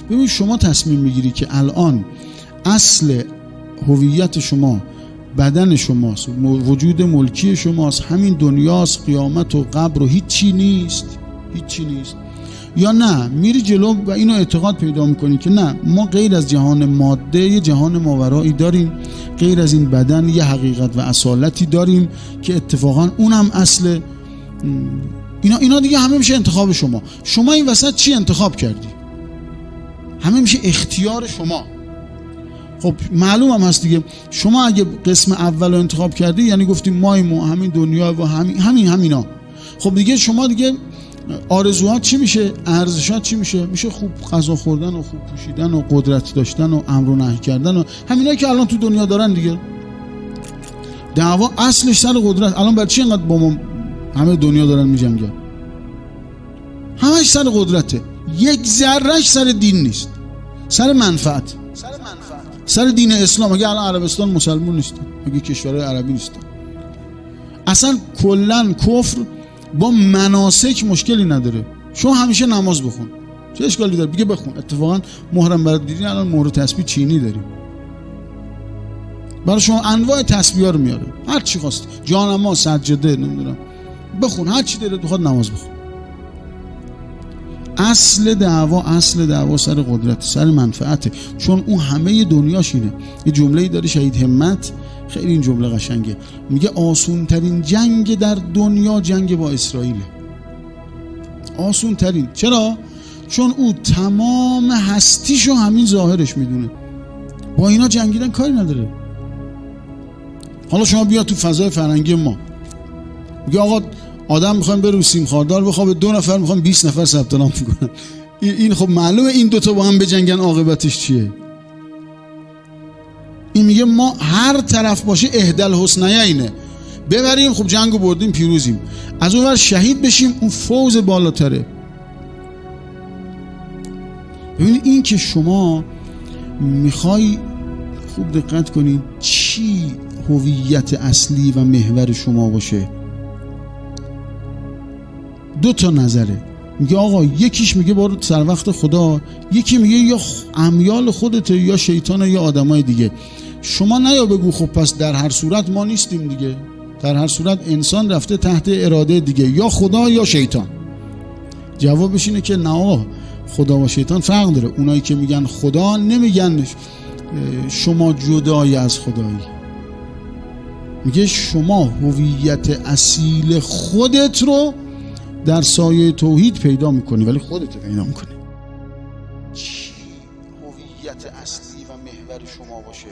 ببین شما تصمیم میگیری که الان اصل هویت شما بدن شماست، وجود ملکی شماست، همین دنیاست، قیامت و قبر و هیچی نیست، یا نه میری جلو و اینو اعتقاد پیدا میکنی که نه، ما غیر از جهان ماده یه جهان ماورایی داریم، غیر از این بدن یه حقیقت و اصالتی داریم که اتفاقا اونم اصل اینا دیگه همه میشه انتخاب شما این وسط چی انتخاب کردی؟ همه میشه اختیار شما. خب معلوم هم هست دیگه، شما اگه قسم اول رو انتخاب کردی یعنی گفتیم ما همین دنیا و همینا، خب دیگه شما دیگه آرزوهات چی میشه؟ ارزشات چی میشه؟ میشه خوب غذا خوردن و خوب پوشیدن و قدرت داشتن و امر و نهی کردن و همینایی که الان تو دنیا دارن دیگه. دعوا اصلش سر قدرت. الان برای چی اینقدر با ما همه دنیا دارن میجنگن؟ همش سر قدرته، یک ذرهش سر دین نیست، سر منفعت، سر دین اسلام. اگه الان عربستان مسلمون نیستن، اگه کشورهای عربی نیستن، اصلا کلن کفر با مناسک مشکلی نداره. شما همیشه نماز بخون، چه اشکالی داره؟ بگه بخون. اتفاقا مهرم برات دیدین، الان مهر تسبیح چینی داریم، برای شما انواع تسبیحا رو میاره، هر چی خواستی، جانماز، سجده، نمیدونم، بخون هر چی دلت بخواد نماز بخون. اصل دعوا سر قدرت، سر منفعته، چون اون همه دنیاش اینه. یه جمله‌ای داره شهید همت، خیلی این جمله قشنگه، میگه آسون ترین جنگ در دنیا جنگ با اسرائیله. آسون ترین. چرا؟ چون او تمام هستیشو همین ظاهرش میدونه، با اینا جنگیدن کاری نداره. حالا شما بیا تو فضای فرهنگی ما، میگه آقا آدم میخوایم بره سیم خاردار بخوابه، 2 نفر میخوان 20 نفر ثبت نام میکنن. این خب معلومه این دوتا با هم بجنگن عاقبتش چیه. این میگه ما هر طرف باشه اهدل حسنیینه، ببریم خب جنگو بردیم پیروزیم، از اون ور شهید بشیم اون فوز بالاتره. ببینید این که شما میخوای خوب دقت کنید چی هویت اصلی و محور شما باشه. 2 تا نظره. میگه آقا یکیش میگه بارو سر وقت خدا، یکی میگه یا امیال خودته یا شیطان یا آدمای دیگه. شما نیا بگو خب پس در هر صورت ما نیستیم دیگه، در هر صورت انسان رفته تحت اراده دیگه، یا خدا یا شیطان. جوابش اینه که نه آقا، خدا و شیطان فرق داره. اونایی که میگن خدا نمیگن شما جدای از خدایی، میگه شما هویت اصیل خودت رو در سایه توحید پیدا میکنی، ولی خودت رو پیدا میکنی. چی هویت اصلی و محور شما باشه؟